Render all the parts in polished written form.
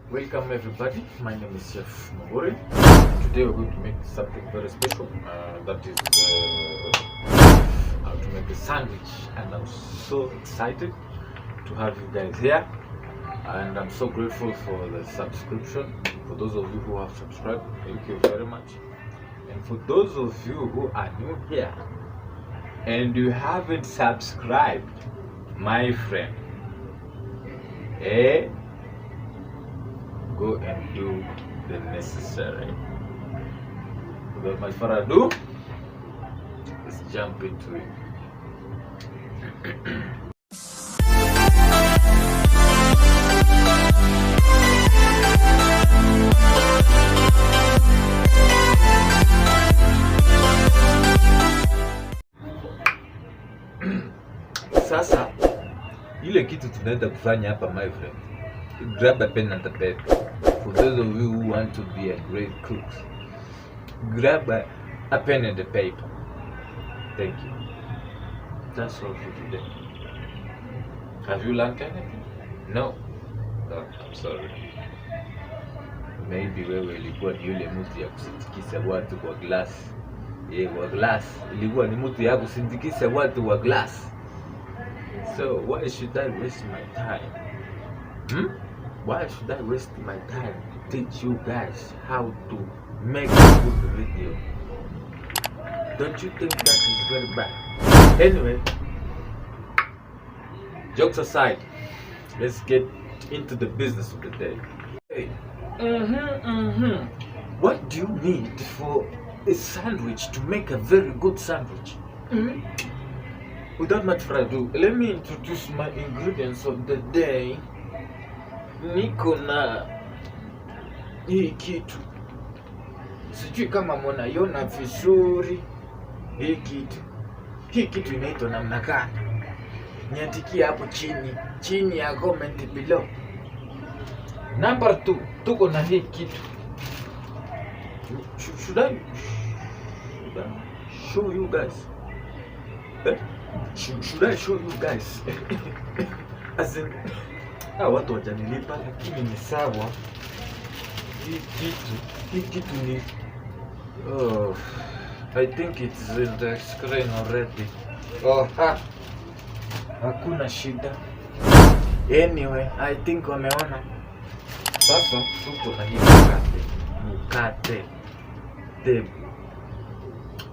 Welcome everybody, my name is Chef Muguri. Today we're going to make something very special, that is how to make a sandwich, and I'm so excited to have you guys here, and I'm so grateful for the subscription. For those of you who have subscribed, thank you very much. And for those of you who are new here and you haven't subscribed, my friend, go and do the necessary. Without much further ado, let's jump into it. Sasa ile kitu tunaenda kufanya hapa, my friend, grab a pen and a paper. For those of you who want to be a great cook, grab a pen and a paper. Thank you. That's all for today. Have you learned anything? No. No, I'm sorry. Maybe wewe ilikuwa ni yule mtu ya kusindikiza watu kwa glass. Kwa glass. Ilikuwa ni mtu ya kusindikiza watu kwa glass. So why should I waste my time? Why should I waste my time to teach you guys how to make a good video? Don't you think that is very bad? Anyway, jokes aside, let's get into the business of the day. Hey. What do you need for a sandwich to make a very good sandwich? Without much further ado, let me introduce my ingredients of the day. Niko na hii kitu, sijui kama mnaiona vizuri. Hii kitu inaitwa namna gani? Niandikie hapo chini ya comment below. Number 2, tuko na hii kitu. Should I show you guys? Should I show you guys? As in, watu wajanilipa, lakini ni sawa. Hii kitu ni I think it's in the screen already. Hakuna shida. Anyway, I think wameona. Sasa tuko na hii mkate. The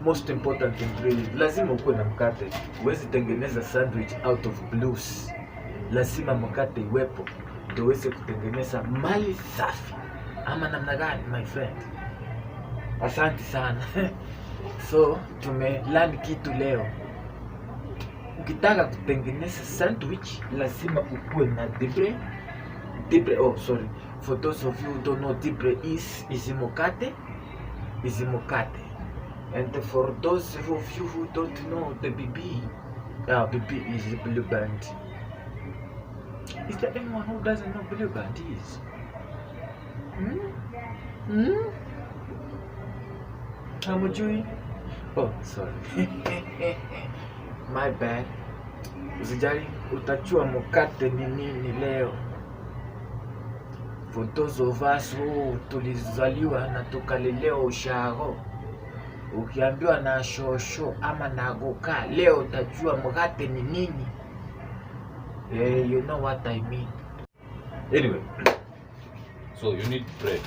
most important ingredient, lazima ukuwe na mkate. Huwezi tengeneza sandwich out of blues. Lazima mkate iwepo ndio uweze kutengeneza mali safi. Ama namna gani, my friend? Asante sana. So tumelearn kitu leo. Ukitaka kutengeneza sandwich lazima ukuwe na dibre. For those of you who don't know, dibre is mkate. And for those of you who don't know, the BB is blue band. Is there anyone who doesn't know blue band is? Hamujui? Oh, sorry. My bad. Usijali, utachua mkate ni nini leo. For those of us who tulizaliwa na tukalelewa ushago, ukiambiwa na shosho ama na goka, leo utajua mkate ni nini. You know what I mean. Anyway, so you need bread,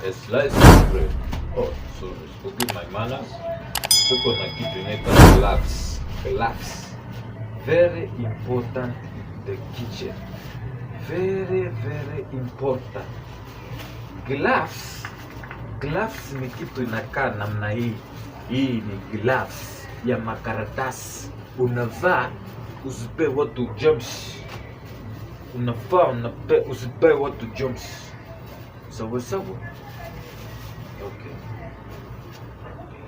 a slice of bread. Oh, sorry, forgive my manners. Tuko na kitu inaitwa gloves. Very important in the kitchen. Very important. Gloves ni kitu inakaa namna hii. Hii ni gloves ya makaratasi. Unavaa usipe watu germs. Usipe watu germs. Sawa. Okay.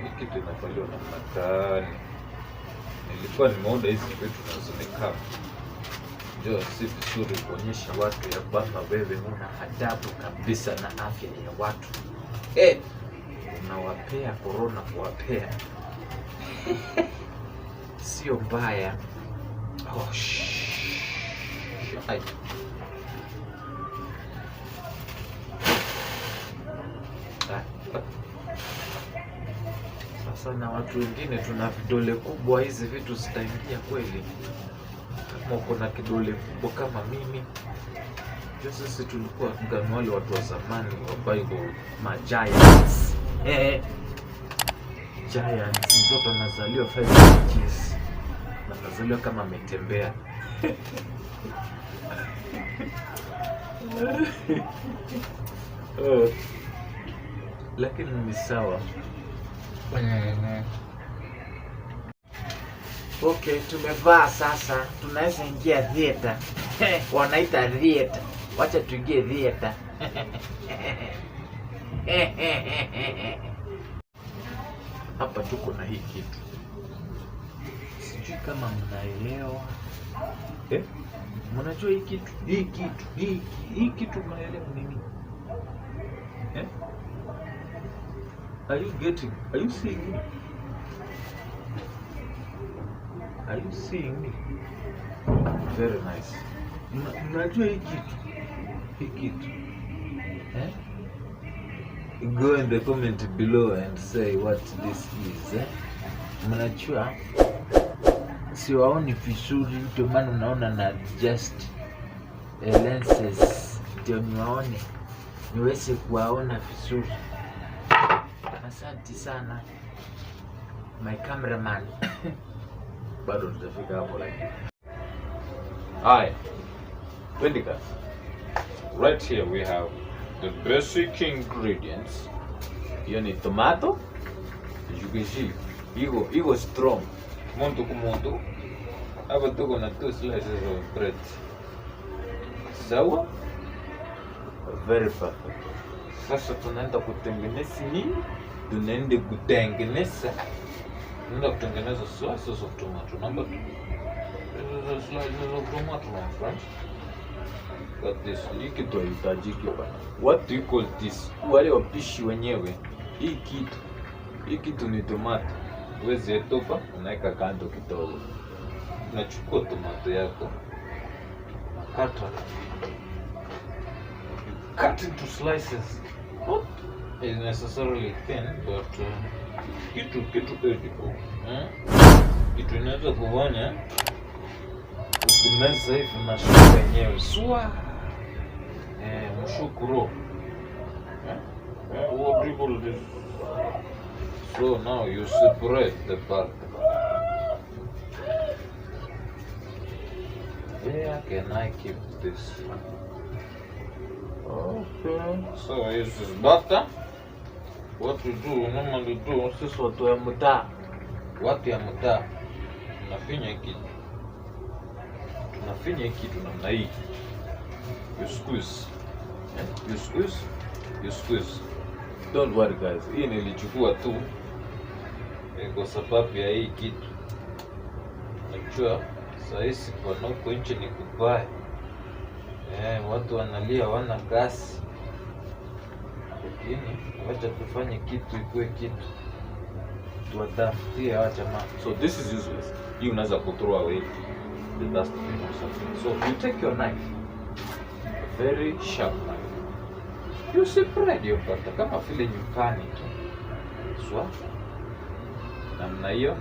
Hii kitu inafaliwa namna gani? Nilikuwa nimeona hizi vitu zinazoonekana. Ndio si vizuri kuonyesha watu ya kwamba wewe huna adabu kabisa na afya ya watu. Unawapea corona kuwapea. Sio mbaya. Sasa na watu wengine tuna vidole kubwa, hizi vitu zitaingia kweli? Kama uko na kidole kubwa kama mimi. Sisi tulikuwa gani wale watu wa zamani wa Bible, giants. Giants, mtoto anazaliwa 5 inches. Anazaliwa kama ametembea. Lakini ni sawa. Okay, tumevaa sasa, tunaweza ingia theater. Wanaita theater. Wacha tuingie theater. Hapa tuko na hii kitu. Sijui kama mnaelewa. Mnajua hii kitu? Hii kitu mnaelewa nini? Are you getting? Are you seeing me? Are you seeing me? Very nice. Mnajua hii kitu? Hii kitu. Go in the comment below and say what this is. Mnajua? Siwaoni vizuri, ndio maana unaona na just lenses ndio niwaone, niweze kuwaona vizuri. Asante sana my cameraman. Bado tutafika hapo lakini. Hi, Wendikas. Right here we have the basic ingredients. Hiyo ni tomato. As you can see, ego strong. Monto ku monto. Hapa tuko na 2 slices of bread. Sawa? Very perfect. Sasa tunaenda kutengeneza nini? Tunaenda kutengeneza slices of tomato. Number 2. This is slices of tomato, my friends. Got this. Hiki tuhitajiki bana. What do you call this? Wale wapishi wenyewe. Hii kitu ni tomato. Wezi etopa, unaweka kando kidogo. Unachukua tomato yako. Kata. Cut into slices. Not is necessarily thin, but kitu edible. Kitu inaweza kufanya ukimeza hivi na shuka yenyewe. Swa. Mshukuru. What do you call this? So now you separate the part. Where can I keep this? Okay. So this is butter. What we do, normally do, Sisi watu ya mtaa. watu ya mtaa, tunafinya kitu namna hii. You squeeze. You squeeze. Don't worry guys. Hii nilichukua tu kwa sababu ya hii kitu. Najua saisi kwa huko nje ni kubaya. Watu wanalia wana gasi. Lakini wacha tufanye kitu ikuwe kitu. Tuwatafutie hawa jamaa. So this is useless. Hii unaweza throw away the dust or something. So you take your knife, a very sharp knife. You separate your butter kama vile nyumbani tu. Swa. Namna hiyo.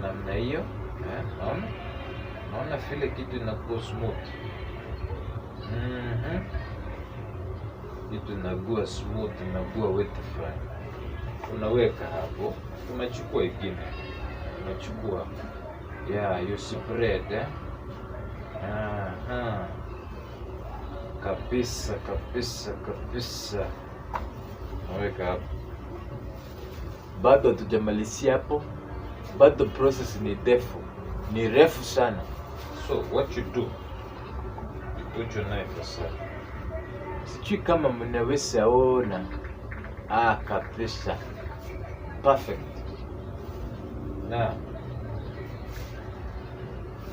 Naona vile kitu inakuwa smooth. Kitu inakuwa smooth, inakuwa wet fry. Unaweka hapo, unachukua ingine. You separate. Kabisa. Naweka hapo. Bado tujamalizia hapo. Bado process ni refu sana. So what you do, you put your knife aside. Sijui kama mnaweza ona. Kabisa. Perfect. Now,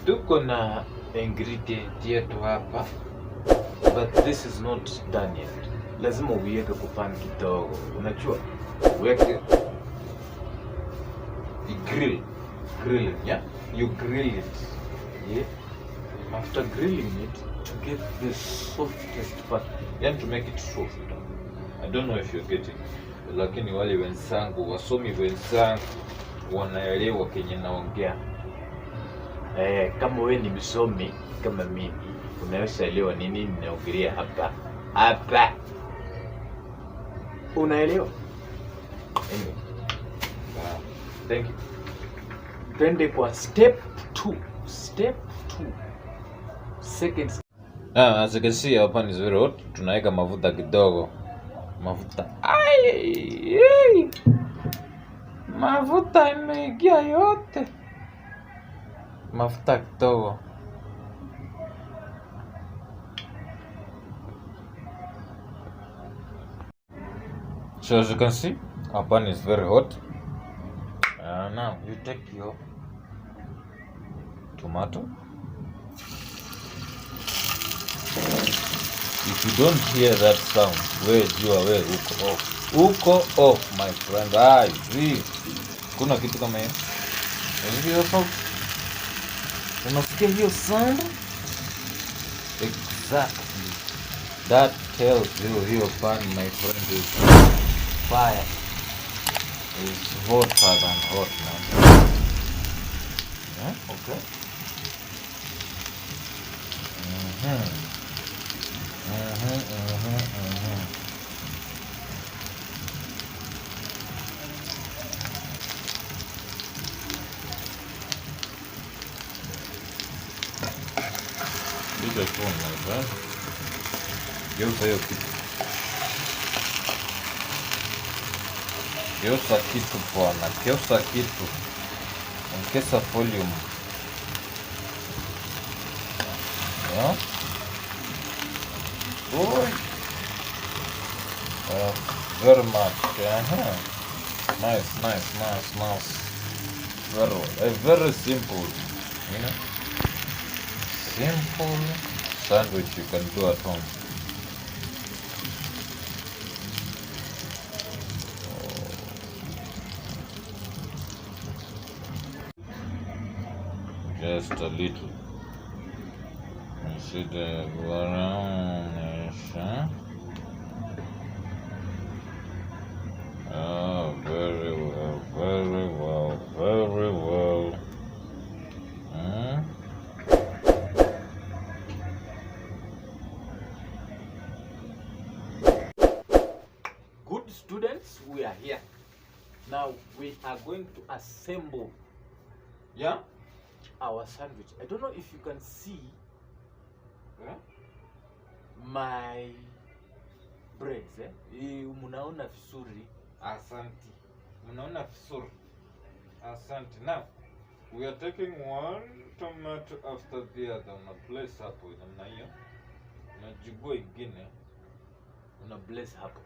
Tuko na ingredient yetu hapa. But this is not done yet. Lazima uiweke kupani kidogo. Unajua? weke grilling, yeah? You grill it. Yeah. After grilling it, to get the softest part. You have to make it soft. I don't know if you're getting. Lakini wale wenzangu, wasomi wenzangu, wanaelewa kenye naongea. Kama wewe ni msomi kama mimi, unaweza elewa nini ninaongelea hapa. Unaelewa? Anyway. Thank you. Twende kwa step 2. Second. As you can see, hapa ni very hot. Tunaweka mafuta kidogo. Mafuta imeingia yote. Mafuta kidogo. So as you can see, our pan is very hot. Now you take your tomato. If you don't hear that sound, uko off my friend. Kuna kitu kama hiyo. Unasikia hiyo sound? Exactly. That tells you your pan, my friend, is fire. It's hotter than hot, man. Yeah, okay. This is fun, my friend. Geuza hiyo kitu. Geuza kitu bwana, geuza kitu. Ongeza volume. Yeah. Boy. Very much. Nice. Very simple. You know? Simple sandwich you can do at home. Just a little. You see the brownish, huh? Oh, very well. Good students, we are here. Now we are going to assemble, yeah, our sandwich. I don't know if you can see, my breads. Munaona vizuri. Asante. Munaona vizuri. Asante. Now, we are taking one tomato after the other. Una place hapo namna hiyo. Unajigua ingine. Una place hapo.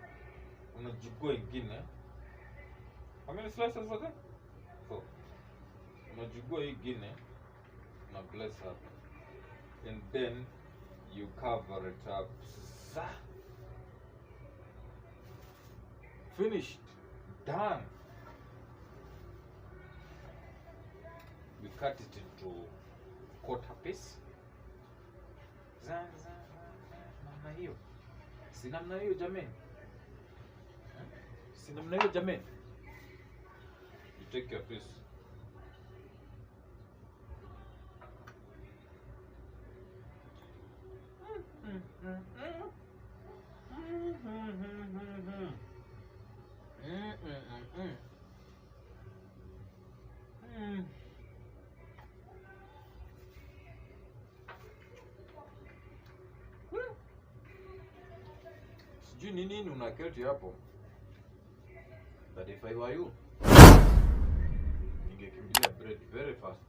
Unajigua ingine. How many slices are there? 4. Unajigua ingine. Una place hapo. And then you cover it up. Finished. Done. We cut it into quarter piece. Namna hiyo. Si namna hiyo jameni. Si namna hiyo jameni. You take your piece. Sijui ni nini unaketi hapo. But if I were you, ningekimbilia bread very fast.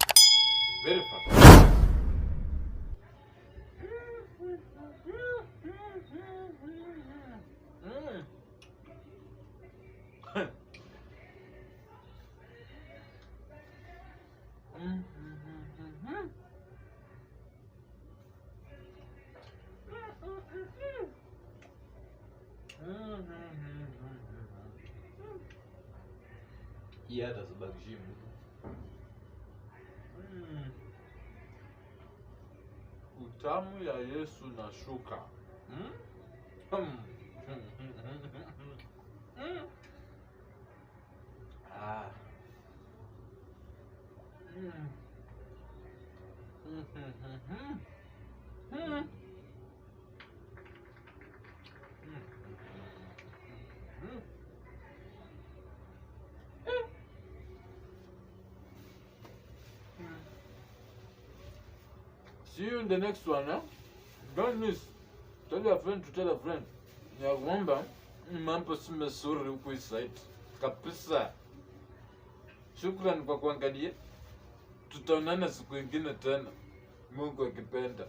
Very fast. Hii hata sababishii mtu. Utamu ya Yesu na shuka. See you in the next one, eh? Don't miss. Tell your friend to tell a friend. Ya kwamba mambo si mazuri huku side kabisa. Shukrani kwa kuangalia. Tutaonana siku nyingine tena, Mungu akipenda.